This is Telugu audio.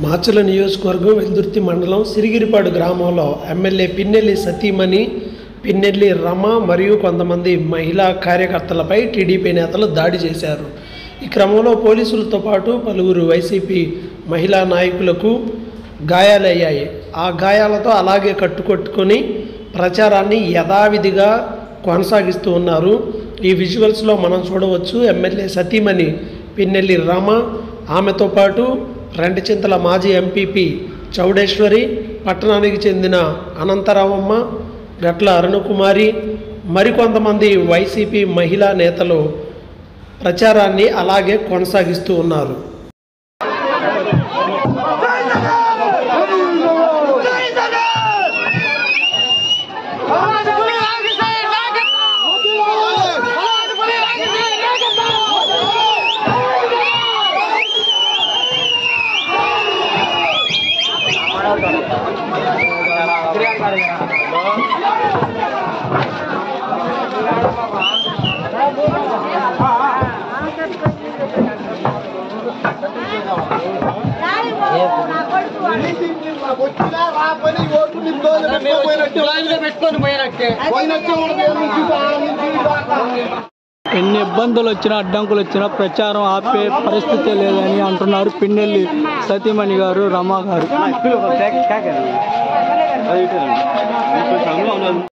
మాచల నియోజకవర్గం వెల్దుర్తి మండలం సిరిగిరిపాడు గ్రామంలో ఎమ్మెల్యే పిన్నెల్లి సతీమణి పిన్నెల్లి రమ మరియు కొంతమంది మహిళా కార్యకర్తలపై టీడీపీ నేతలు దాడి చేశారు. ఈ క్రమంలో పోలీసులతో పాటు పలువురు వైసీపీ మహిళా నాయకులకు గాయాలయ్యాయి. ఆ గాయాలతో అలాగే కట్టుకొని ప్రచారాన్ని యథావిధిగా కొనసాగిస్తూ ఉన్నారు. ఈ విజువల్స్లో మనం చూడవచ్చు ఎమ్మెల్యే సతీమణి పిన్నెల్లి రమ, ఆమెతో పాటు రెండచింతల మాజీ ఎంపీపీ చౌడేశ్వరి, పట్టణానికి చెందిన అనంతరామమ్మ, గట్ల అరుణకుమారి, మరికొంతమంది వైసీపీ మహిళా నేతలు ప్రచారాన్ని అలాగే కొనసాగిస్తూ ఉన్నారు. ఎన్ని ఇబ్బందులు వచ్చినా అడ్డంకులు వచ్చినా ప్రచారం ఆపే పరిస్థితి లేదని అంటున్నారు పిన్నెల్లి సతీమణి గారు, రమ గారు.